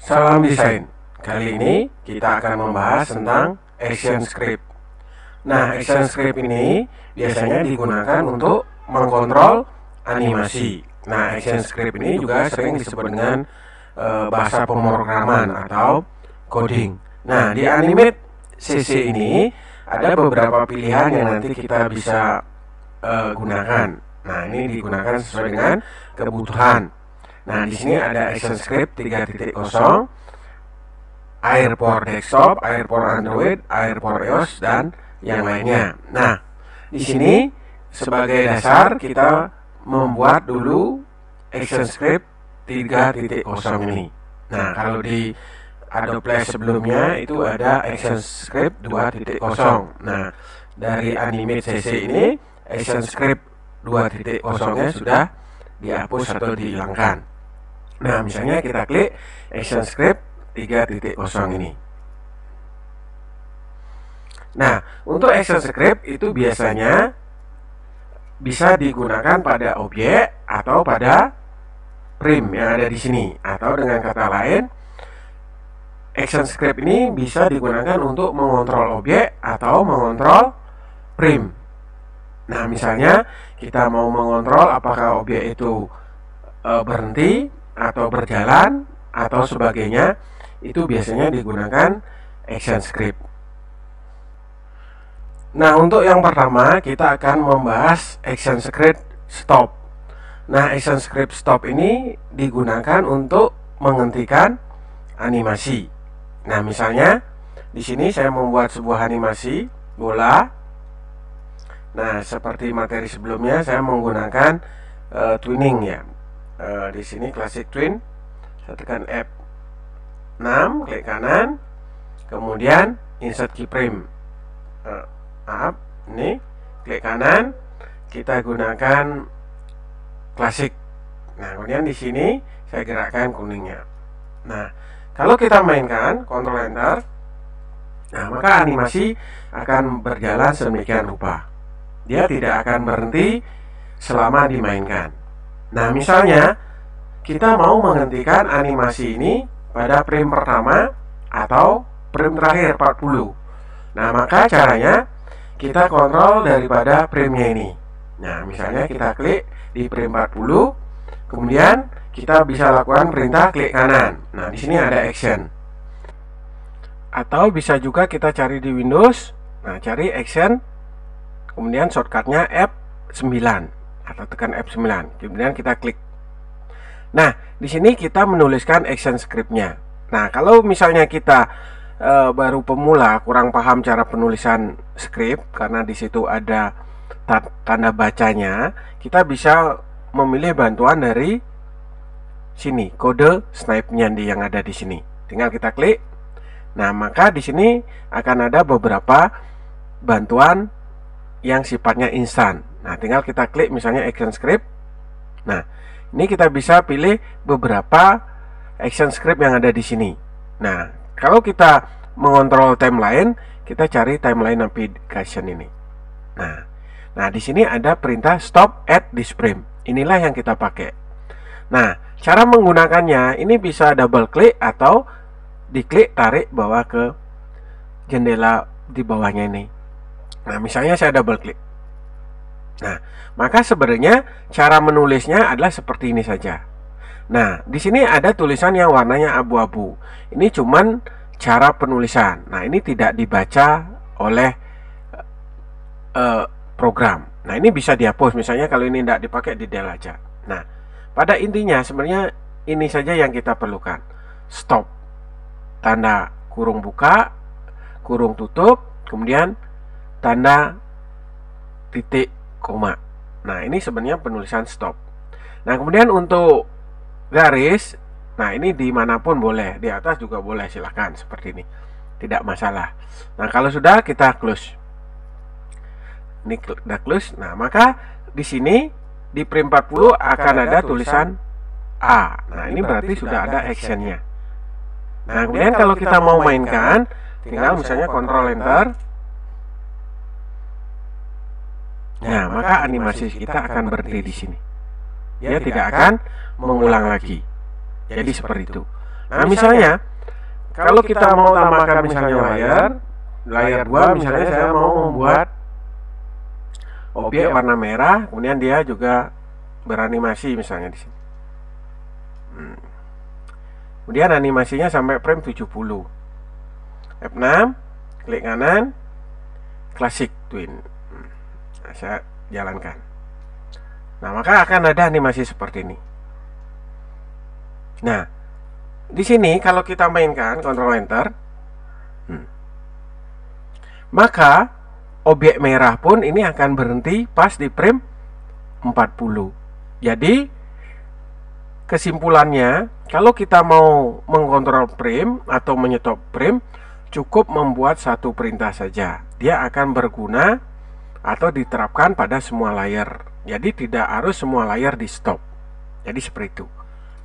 Salam desain. Kali ini kita akan membahas tentang action script. Nah, action script ini biasanya digunakan untuk mengkontrol animasi. Nah, action script ini juga sering disebut dengan bahasa pemrograman atau coding. Nah, di Animate CC ini ada beberapa pilihan yang nanti kita bisa gunakan. Nah, ini digunakan sesuai dengan kebutuhan. Nah, di sini ada action script 3.0, Air for desktop, Air for Android, Air for iOS, dan yang lainnya. Nah, di sini sebagai dasar kita membuat dulu action script 3.0 ini. Nah, kalau di Adobe Flash sebelumnya itu ada action script 2.0. Nah, dari Animate CC ini action script 2.0-nya sudah dihapus atau dihilangkan. Nah, misalnya kita klik action script 3.0 ini. Nah, untuk action script itu biasanya bisa digunakan pada objek atau pada frame yang ada di sini. Atau dengan kata lain, action script ini bisa digunakan untuk mengontrol objek atau mengontrol frame. Nah, misalnya kita mau mengontrol apakah objek itu berhenti atau berjalan atau sebagainya, itu biasanya digunakan action script. Nah, untuk yang pertama kita akan membahas action script stop. Nah, action script stop ini digunakan untuk menghentikan animasi. Nah, misalnya di sini saya membuat sebuah animasi bola. Nah, seperti materi sebelumnya saya menggunakan twinning ya. Di sini classic twin, saya tekan F6, klik kanan, kemudian insert keyframe. Ini klik kanan, kita gunakan classic. Nah, kemudian di sini saya gerakkan kuningnya. Nah, kalau kita mainkan Ctrl Enter, nah maka animasi akan berjalan sedemikian rupa. Dia tidak akan berhenti selama dimainkan. Nah, misalnya kita mau menghentikan animasi ini pada frame pertama atau frame terakhir 40. Nah, maka caranya kita kontrol daripada framenya ini. Nah, misalnya kita klik di frame 40, kemudian kita bisa lakukan perintah klik kanan. Nah, di sini ada action. Atau bisa juga kita cari di Windows. Nah, cari action, kemudian shortcutnya F9 atau tekan F9, kemudian kita klik. Nah, di sini kita menuliskan action scriptnya. Nah, kalau misalnya kita baru pemula, kurang paham cara penulisan script karena di situ ada tanda bacanya, kita bisa memilih bantuan dari sini, kode snipe-nya yang ada di sini. Tinggal kita klik. Nah, maka di sini akan ada beberapa bantuan yang sifatnya instan. Nah, tinggal kita klik misalnya action script. Nah, ini kita bisa pilih beberapa action script yang ada di sini. Nah, kalau kita mengontrol timeline, kita cari timeline navigation ini. Nah, di sini ada perintah stop at this frame. Inilah yang kita pakai. Nah, cara menggunakannya ini bisa double klik atau diklik tarik bawa ke jendela di bawahnya ini. Nah, misalnya saya double klik. Nah, maka sebenarnya cara menulisnya adalah seperti ini saja. Nah, di sini ada tulisan yang warnanya abu-abu. Ini cuman cara penulisan. Nah, ini tidak dibaca oleh program. Nah, ini bisa dihapus. Misalnya kalau ini tidak dipakai, di delete aja. Nah, pada intinya sebenarnya ini saja yang kita perlukan. Stop, tanda kurung buka, kurung tutup, kemudian tanda titik koma. Nah, ini sebenarnya penulisan stop. Nah, kemudian untuk garis, nah ini dimanapun boleh, di atas juga boleh, silahkan seperti ini, tidak masalah. Nah, kalau sudah kita close. Ini sudah close. Nah, maka di sini di frame 40 akan ada tulisan A. Nah, ini berarti sudah ada actionnya. Nah, kemudian kalau kita mau mainkan, tinggal misalnya Ctrl Enter. Nah, maka animasi kita akan berhenti di sini. Dia tidak akan mengulang lagi. Jadi seperti itu. Nah, misalnya kalau kita mau tambahkan misalnya layar 2, misalnya saya mau membuat objek warna merah, kemudian dia juga beranimasi misalnya di sini. Kemudian animasinya sampai frame 70. F6, klik kanan, Classic Twin. Nah, saya jalankan. Nah, maka akan ada animasi seperti ini. Nah, di sini kalau kita mainkan Ctrl Enter, maka objek merah pun ini akan berhenti pas di frame 40. Jadi kesimpulannya, kalau kita mau mengkontrol frame atau menyetop frame, cukup membuat satu perintah saja. Dia akan berguna atau diterapkan pada semua layar. Jadi tidak harus semua layar di stop. Jadi seperti itu.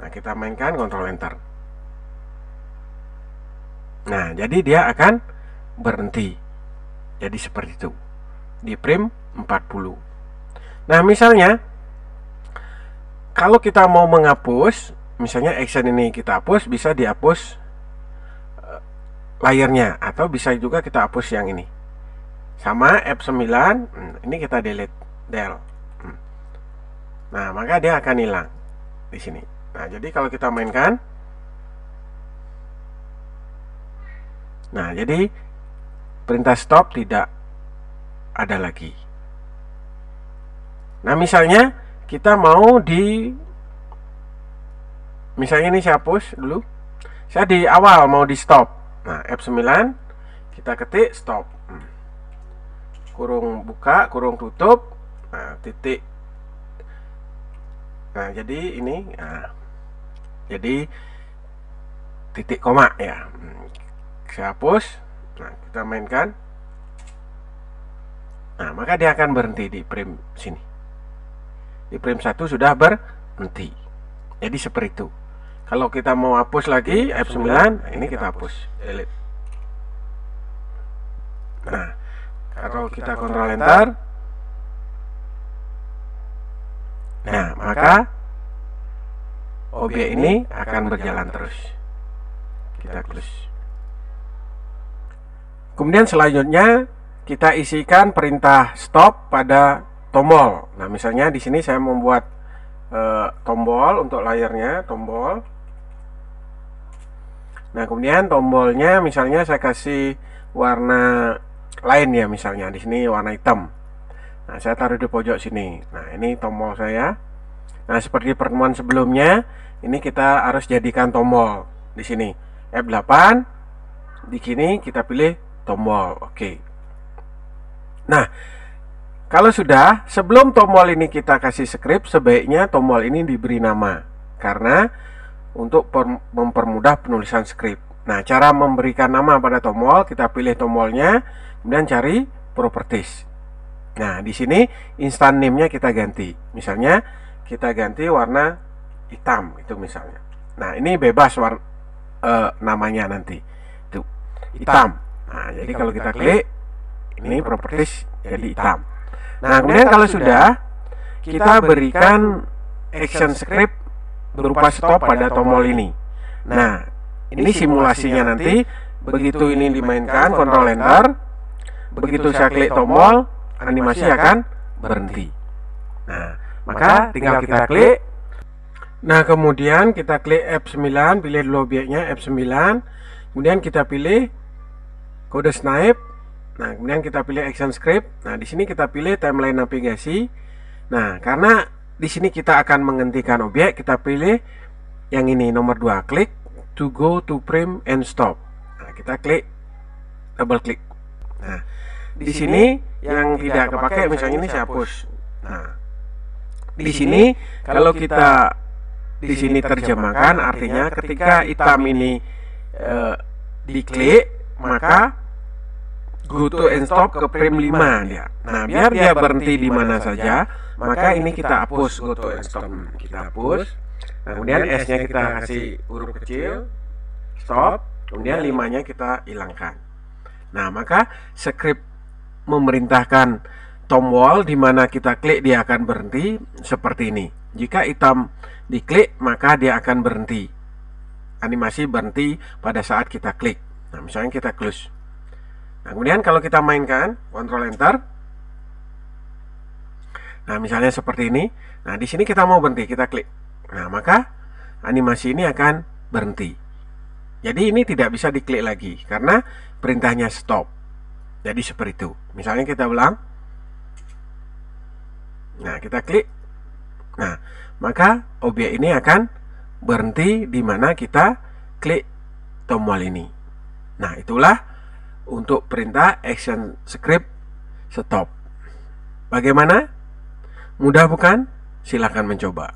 Nah, kita mainkan Ctrl Enter. Nah, jadi dia akan berhenti. Jadi seperti itu di frame 40. Nah, misalnya kalau kita mau menghapus, misalnya action ini kita hapus, bisa dihapus layarnya, atau bisa juga kita hapus yang ini. Sama F9, ini kita del. Nah, maka dia akan hilang di sini. Nah, jadi kalau kita mainkan, nah, jadi perintah stop tidak ada lagi. Nah, misalnya kita mau misalnya ini saya hapus dulu. Saya di awal mau di stop. Nah, F9 kita ketik stop. Kurung buka, kurung tutup. Nah, titik. Nah, jadi ini jadi titik koma ya. Saya hapus. Nah, kita mainkan. Nah, maka dia akan berhenti di frame sini. Di frame 1 sudah berhenti. Jadi seperti itu. Kalau kita mau hapus lagi F9, ini kita hapus, delete. Nah, kalau kita Ctrl Enter, nah, maka objek ini akan berjalan terus. Kita close. Kemudian selanjutnya kita isikan perintah stop pada tombol. Nah, misalnya di sini saya membuat tombol untuk layarnya, tombol. Nah, kemudian tombolnya misalnya saya kasih warna lain ya, misalnya di sini warna hitam. Nah, saya taruh di pojok sini. Nah, ini tombol saya. Nah, seperti pertemuan sebelumnya, ini kita harus jadikan tombol di sini. F8, di sini kita pilih tombol. Oke. Nah, kalau sudah, sebelum tombol ini kita kasih script, sebaiknya tombol ini diberi nama, karena untuk mempermudah penulisan script. Nah, cara memberikan nama pada tombol, kita pilih tombolnya, kemudian cari properties. Nah, di sini instant name-nya kita ganti. Misalnya kita ganti warna hitam, itu misalnya. Nah, ini bebas namanya nanti. Itu hitam. Nah, jadi kalau kita klik, ini properties jadi hitam. Nah, kemudian kalau sudah, kita berikan action script berupa stop pada tombol ini. Nah, ini simulasinya nanti. Begitu ini dimainkan, Ctrl Enter, begitu saya klik tombol, animasi akan berhenti. Nah, maka tinggal kita klik. Nah, kemudian kita klik F9, pilih dulu objeknya F9, kemudian kita pilih kode snipe. Nah, kemudian kita pilih action script. Nah, di sini kita pilih timeline navigasi. Nah, karena di sini kita akan menghentikan objek, kita pilih yang ini nomor 2, klik to go to frame and stop. Nah, kita klik, double klik. Nah, di sini yang tidak kepakai misalnya ini saya hapus. Nah, di sini kalau kita di sini terjemahkan, artinya ketika hitam ini diklik, maka go to and stop ke frame 5 dia. Nah, biar dia berhenti di mana saja, maka ini kita hapus go to and stop. Kita hapus. Nah, kemudian S-nya kita kasih huruf kecil, stop, kemudian 5-nya kita hilangkan. Nah, maka script memerintahkan tombol di mana kita klik dia akan berhenti seperti ini. Jika hitam diklik, maka dia akan berhenti. animasi berhenti pada saat kita klik. Nah, misalnya kita close. Nah, kemudian kalau kita mainkan, Ctrl Enter. Nah, misalnya seperti ini. Nah, di sini kita mau berhenti, kita klik. Nah, maka animasi ini akan berhenti. Jadi ini tidak bisa diklik lagi karena perintahnya stop. Jadi seperti itu. Misalnya kita ulang. Nah, kita klik. Nah, maka objek ini akan berhenti di mana kita klik tombol ini. Nah, itulah untuk perintah action script stop. Bagaimana? Mudah bukan? Silakan mencoba.